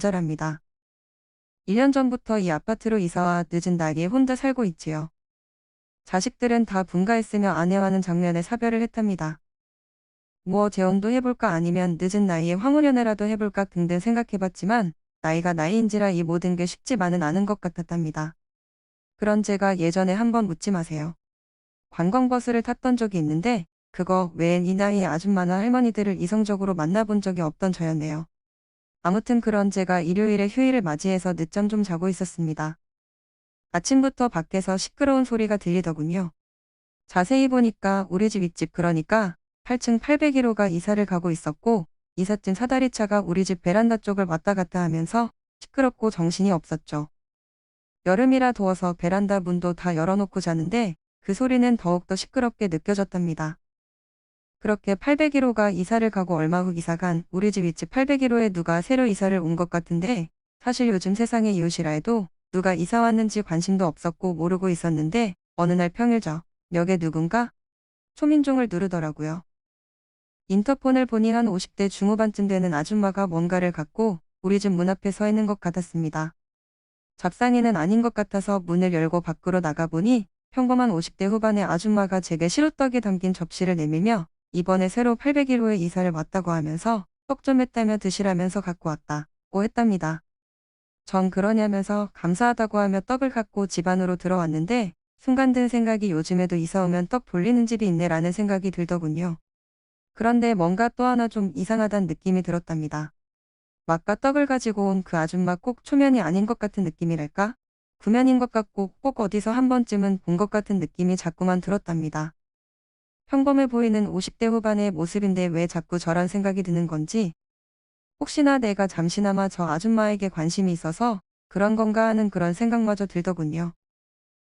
자랍니다. 1년 전부터 이 아파트로 이사와 늦은 나이에 혼자 살고 있지요. 자식들은 다 분가했으며 아내와는 작년에 사별을 했답니다. 뭐 재혼도 해볼까 아니면 늦은 나이에 황혼연애라도 해볼까 등등 생각해봤지만 나이가 나이인지라 이 모든 게 쉽지만은 않은 것 같았답니다. 그런 제가 예전에 한번 묻지 마세요. 관광버스를 탔던 적이 있는데 그거 외엔 이 나이에 아줌마나 할머니들을 이성적으로 만나본 적이 없던 저였네요. 아무튼 그런 제가 일요일에 휴일을 맞이해서 늦잠 좀 자고 있었습니다. 아침부터 밖에서 시끄러운 소리가 들리더군요. 자세히 보니까 우리 집 윗집 그러니까 8층 801호가 이사를 가고 있었고 이삿짐 사다리차가 우리 집 베란다 쪽을 왔다 갔다 하면서 시끄럽고 정신이 없었죠. 여름이라 더워서 베란다 문도 다 열어놓고 자는데 그 소리는 더욱더 시끄럽게 느껴졌답니다. 그렇게 801호가 이사를 가고 얼마 후 이사간 우리 집 윗집 801호에 누가 새로 이사를 온 것 같은데 사실 요즘 세상의 이웃이라 해도 누가 이사 왔는지 관심도 없었고 모르고 있었는데 어느 날 평일 저녁에 누군가 초민종을 누르더라고요. 인터폰을 보니 한 50대 중후반쯤 되는 아줌마가 뭔가를 갖고 우리 집 문 앞에 서 있는 것 같았습니다. 잡상이는 아닌 것 같아서 문을 열고 밖으로 나가보니 평범한 50대 후반의 아줌마가 제게 시루떡이 담긴 접시를 내밀며 이번에 새로 801호에 이사를 왔다고 하면서 떡 좀 했다며 드시라면서 갖고 왔다고 했답니다. 전 그러냐면서 감사하다고 하며 떡을 갖고 집 안으로 들어왔는데 순간 든 생각이 요즘에도 이사 오면 떡 돌리는 집이 있네라는 생각이 들더군요. 그런데 뭔가 또 하나 좀 이상하단 느낌이 들었답니다. 막가 떡을 가지고 온 그 아줌마 꼭 초면이 아닌 것 같은 느낌이랄까? 구면인 것 같고 꼭 어디서 한 번쯤은 본 것 같은 느낌이 자꾸만 들었답니다. 평범해 보이는 50대 후반의 모습인데 왜 자꾸 저런 생각이 드는 건지, 혹시나 내가 잠시나마 저 아줌마에게 관심이 있어서 그런 건가 하는 그런 생각마저 들더군요.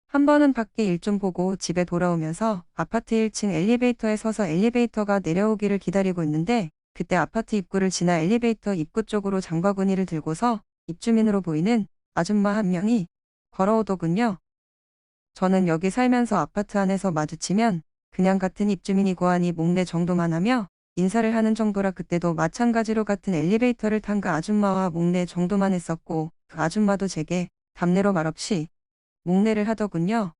한 번은 밖에 일 좀 보고 집에 돌아오면서 아파트 1층 엘리베이터에 서서 엘리베이터가 내려오기를 기다리고 있는데 그때 아파트 입구를 지나 엘리베이터 입구 쪽으로 장바구니를 들고서 입주민으로 보이는 아줌마 한 명이 걸어오더군요. 저는 여기 살면서 아파트 안에서 마주치면 그냥 같은 입주민이고 하니 목례 정도만 하며 인사를 하는 정도라 그때도 마찬가지로 같은 엘리베이터를 탄 그 아줌마와 목례 정도만 했었고 그 아줌마도 제게 답례로 말없이 목례를 하더군요.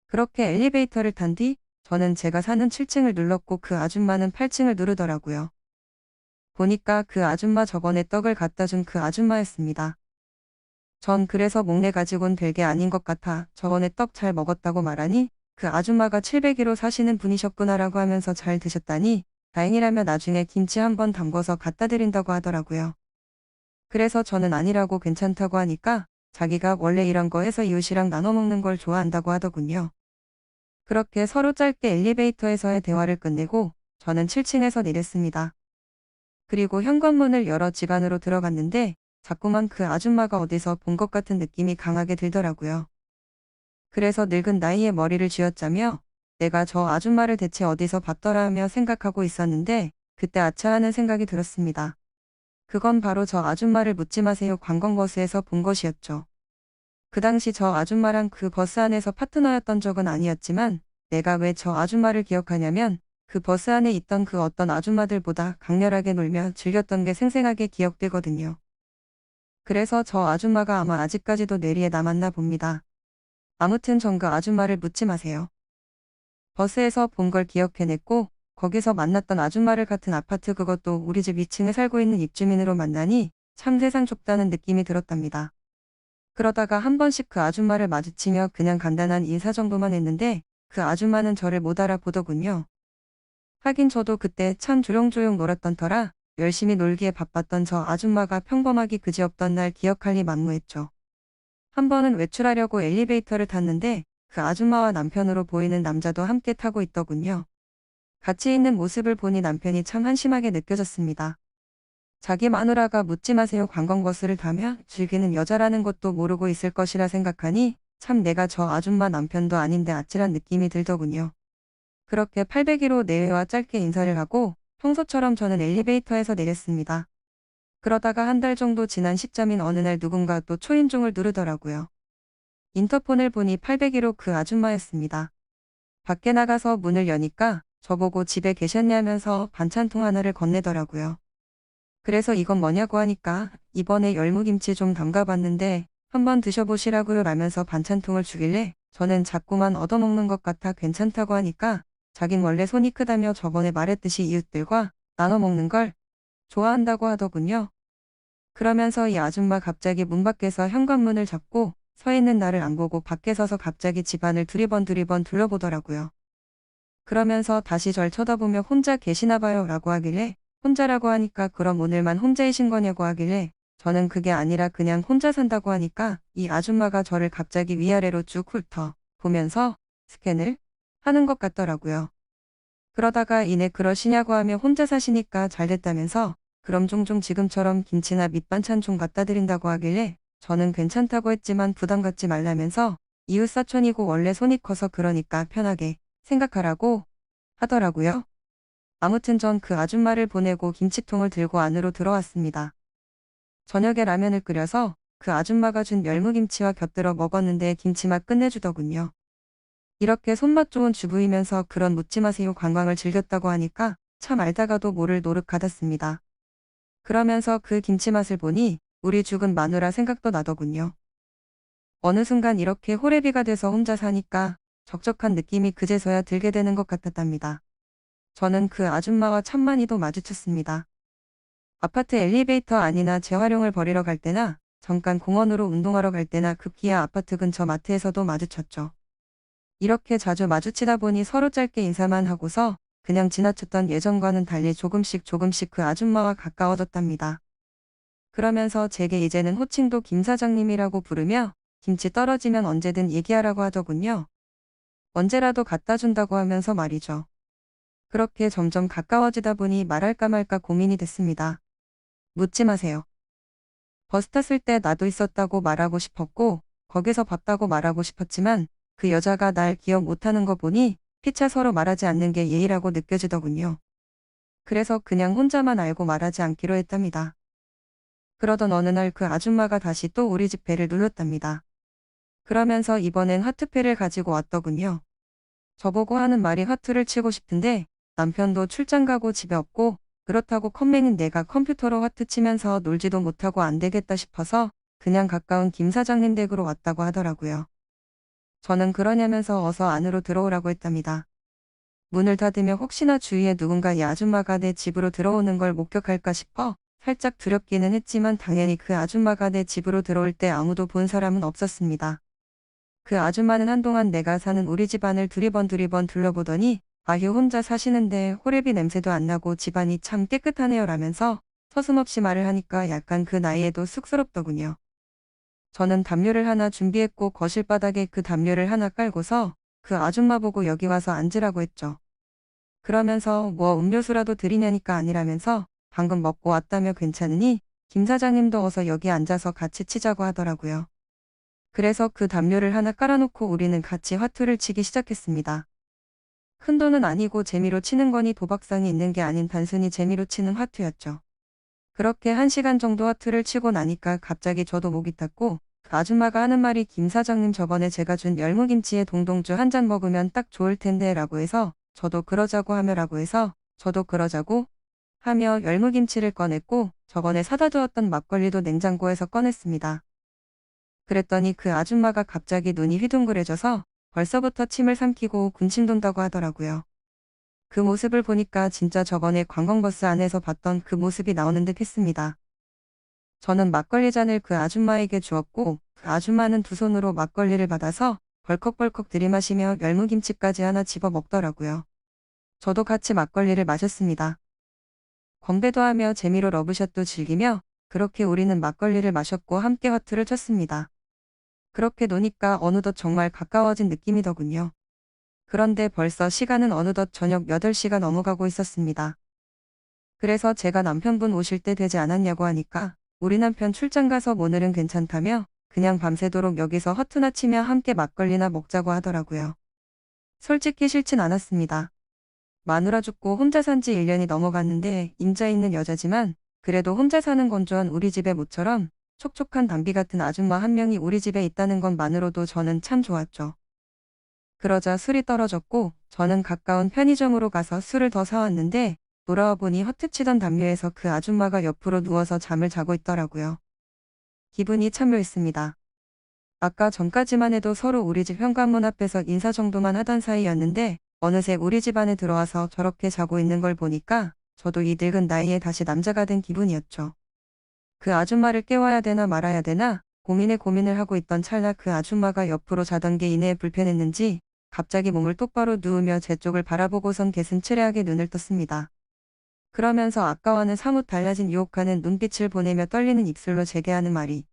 그렇게 엘리베이터를 탄 뒤 저는 제가 사는 7층을 눌렀고 그 아줌마는 8층을 누르더라고요. 보니까 그 아줌마 저번에 떡을 갖다 준 그 아줌마였습니다. 전 그래서 목례 가지고는 별게 아닌 것 같아 저번에 떡 잘 먹었다고 말하니 그 아줌마가 701호 사시는 분이셨구나라고 하면서 잘 드셨다니 다행이라며 나중에 김치 한번 담궈서 갖다 드린다고 하더라고요. 그래서 저는 아니라고 괜찮다고 하니까 자기가 원래 이런 거 해서 이웃이랑 나눠 먹는 걸 좋아한다고 하더군요. 그렇게 서로 짧게 엘리베이터에서의 대화를 끝내고 저는 7층에서 내렸습니다. 그리고 현관문을 열어 집 안으로 들어갔는데 자꾸만 그 아줌마가 어디서 본 것 같은 느낌이 강하게 들더라고요. 그래서 늙은 나이에 머리를 쥐어짜며 내가 저 아줌마를 대체 어디서 봤더라 하며 생각하고 있었는데 그때 아차 하는 생각이 들었습니다. 그건 바로 저 아줌마를 묻지 마세요 관광버스에서 본 것이었죠. 그 당시 저 아줌마랑 그 버스 안에서 파트너였던 적은 아니었지만 내가 왜 저 아줌마를 기억하냐면 그 버스 안에 있던 그 어떤 아줌마들보다 강렬하게 놀며 즐겼던 게 생생하게 기억되거든요. 그래서 저 아줌마가 아마 아직까지도 뇌리에 남았나 봅니다. 아무튼 전 그 아줌마를 묻지 마세요. 버스에서 본 걸 기억해냈고 거기서 만났던 아줌마를 같은 아파트 그것도 우리 집 2층에 살고 있는 입주민으로 만나니 참 세상 좁다는 느낌이 들었답니다. 그러다가 한 번씩 그 아줌마를 마주치며 그냥 간단한 인사 정도만 했는데 그 아줌마는 저를 못 알아보더군요. 하긴 저도 그때 참 조용조용 놀았던 터라 열심히 놀기에 바빴던 저 아줌마가 평범하기 그지없던 날 기억할 리 만무했죠. 한 번은 외출하려고 엘리베이터를 탔는데 그 아줌마와 남편으로 보이는 남자도 함께 타고 있더군요. 같이 있는 모습을 보니 남편이 참 한심하게 느껴졌습니다. 자기 마누라가 묻지 마세요 관광버스를 타며 즐기는 여자라는 것도 모르고 있을 것이라 생각하니 참 내가 저 아줌마 남편도 아닌데 아찔한 느낌이 들더군요. 그렇게 801호 내외와 짧게 인사를 하고 평소처럼 저는 엘리베이터에서 내렸습니다. 그러다가 한 달 정도 지난 시점인 어느 날 누군가 또 초인종을 누르더라고요. 인터폰을 보니 801호 그 아줌마였습니다. 밖에 나가서 문을 여니까 저보고 집에 계셨냐면서 반찬통 하나를 건네더라고요. 그래서 이건 뭐냐고 하니까 이번에 열무김치 좀 담가봤는데 한번 드셔보시라고요 라면서 반찬통을 주길래 저는 자꾸만 얻어먹는 것 같아 괜찮다고 하니까 자긴 원래 손이 크다며 저번에 말했듯이 이웃들과 나눠 먹는 걸 좋아한다고 하더군요. 그러면서 이 아줌마 갑자기 문 밖에서 현관문을 잡고 서 있는 나를 안 보고 밖에 서서 갑자기 집안을 두리번 둘러보더라고요. 그러면서 다시 절 쳐다보며 혼자 계시나 봐요 라고 하길래 혼자라고 하니까 그럼 오늘만 혼자이신 거냐고 하길래 저는 그게 아니라 그냥 혼자 산다고 하니까 이 아줌마가 저를 갑자기 위아래로 쭉 훑어 보면서 스캔을 하는 것 같더라고요. 그러다가 이내 그러시냐고 하며 혼자 사시니까 잘 됐다면서 그럼 종종 지금처럼 김치나 밑반찬 좀 갖다 드린다고 하길래 저는 괜찮다고 했지만 부담 갖지 말라면서 이웃 사촌이고 원래 손이 커서 그러니까 편하게 생각하라고 하더라고요. 아무튼 전 그 아줌마를 보내고 김치통을 들고 안으로 들어왔습니다. 저녁에 라면을 끓여서 그 아줌마가 준 열무김치와 곁들여 먹었는데 김치맛 끝내주더군요. 이렇게 손맛 좋은 주부이면서 그런 묻지 마세요 관광을 즐겼다고 하니까 참 알다가도 모를 노릇 같았습니다. 그러면서 그 김치 맛을 보니 우리 죽은 마누라 생각도 나더군요. 어느 순간 이렇게 호래비가 돼서 혼자 사니까 적적한 느낌이 그제서야 들게 되는 것 같았답니다. 저는 그 아줌마와 천만이도 마주쳤습니다. 아파트 엘리베이터 안이나 재활용을 버리러 갈 때나 잠깐 공원으로 운동하러 갈 때나 급기야 아파트 근처 마트에서도 마주쳤죠. 이렇게 자주 마주치다 보니 서로 짧게 인사만 하고서 그냥 지나쳤던 예전과는 달리 조금씩 그 아줌마와 가까워졌답니다. 그러면서 제게 이제는 호칭도 김 사장님이라고 부르며 김치 떨어지면 언제든 얘기하라고 하더군요. 언제라도 갖다 준다고 하면서 말이죠. 그렇게 점점 가까워지다 보니 말할까 말까 고민이 됐습니다. 묻지 마세요. 버스 탔을 때 나도 있었다고 말하고 싶었고 거기서 봤다고 말하고 싶었지만 그 여자가 날 기억 못하는 거 보니 피차 서로 말하지 않는 게 예의라고 느껴지더군요. 그래서 그냥 혼자만 알고 말하지 않기로 했답니다. 그러던 어느 날 그 아줌마가 다시 또 우리 집 배를 눌렀답니다. 그러면서 이번엔 화투패를 가지고 왔더군요. 저보고 하는 말이 화투를 치고 싶은데 남편도 출장 가고 집에 없고 그렇다고 컴맹인 내가 컴퓨터로 화투 치면서 놀지도 못하고 안 되겠다 싶어서 그냥 가까운 김 사장님 댁으로 왔다고 하더라고요. 저는 그러냐면서 어서 안으로 들어오라고 했답니다. 문을 닫으며 혹시나 주위에 누군가 이 아줌마가 내 집으로 들어오는 걸 목격할까 싶어 살짝 두렵기는 했지만 당연히 그 아줌마가 내 집으로 들어올 때 아무도 본 사람은 없었습니다. 그 아줌마는 한동안 내가 사는 우리 집안을 두리번 둘러보더니 아휴 혼자 사시는데 호레비 냄새도 안 나고 집안이 참 깨끗하네요 라면서 서슴없이 말을 하니까 약간 그 나이에도 쑥스럽더군요. 저는 담요를 하나 준비했고 거실 바닥에 그 담요를 하나 깔고서 그 아줌마 보고 여기 와서 앉으라고 했죠. 그러면서 뭐 음료수라도 드리냐니까 아니라면서 방금 먹고 왔다며 괜찮으니 김 사장님도 어서 여기 앉아서 같이 치자고 하더라고요. 그래서 그 담요를 하나 깔아놓고 우리는 같이 화투를 치기 시작했습니다. 큰돈은 아니고 재미로 치는 거니 도박성이 있는 게 아닌 단순히 재미로 치는 화투였죠. 그렇게 1시간 정도 화투를 치고 나니까 갑자기 저도 목이 탔고 그 아줌마가 하는 말이 김 사장님 저번에 제가 준 열무김치에 동동주 한 잔 먹으면 딱 좋을 텐데 라고 해서 저도 그러자고 하며 열무김치를 꺼냈고 저번에 사다 두었던 막걸리도 냉장고에서 꺼냈습니다. 그랬더니 그 아줌마가 갑자기 눈이 휘둥그레져서 벌써부터 침을 삼키고 군침 돈다고 하더라고요. 그 모습을 보니까 진짜 저번에 관광버스 안에서 봤던 그 모습이 나오는 듯 했습니다. 저는 막걸리 잔을 그 아줌마에게 주었고 그 아줌마는 두 손으로 막걸리를 받아서 벌컥벌컥 들이마시며 열무김치까지 하나 집어 먹더라고요. 저도 같이 막걸리를 마셨습니다. 건배도 하며 재미로 러브샷도 즐기며 그렇게 우리는 막걸리를 마셨고 함께 화투를 쳤습니다. 그렇게 노니까 어느덧 정말 가까워진 느낌이더군요. 그런데 벌써 시간은 어느덧 저녁 8시가 넘어가고 있었습니다. 그래서 제가 남편분 오실 때 되지 않았냐고 하니까 우리 남편 출장 가서 오늘은 괜찮다며 그냥 밤새도록 여기서 화투나 치며 함께 막걸리나 먹자고 하더라고요. 솔직히 싫진 않았습니다. 마누라 죽고 혼자 산 지 1년이 넘어갔는데 임자 있는 여자지만 그래도 혼자 사는 건조한 우리 집의 모처럼 촉촉한 담비 같은 아줌마 한 명이 우리 집에 있다는 것만으로도 저는 참 좋았죠. 그러자 술이 떨어졌고 저는 가까운 편의점으로 가서 술을 더 사왔는데 돌아와 보니 허투치던 담요에서 그 아줌마가 옆으로 누워서 잠을 자고 있더라고요. 기분이 참 묘했습니다. 아까 전까지만 해도 서로 우리 집 현관문 앞에서 인사 정도만 하던 사이였는데 어느새 우리 집 안에 들어와서 저렇게 자고 있는 걸 보니까 저도 이 늙은 나이에 다시 남자가 된 기분이었죠. 그 아줌마를 깨워야 되나 말아야 되나 고민을 하고 있던 찰나 그 아줌마가 옆으로 자던 게 이내에 불편했는지 갑자기 몸을 똑바로 누우며 제 쪽을 바라보고선 개슴츠레하게 눈을 떴습니다. 그러면서 아까와는 사뭇 달라진 유혹하는 눈빛을 보내며 떨리는 입술로 제게 하는 말이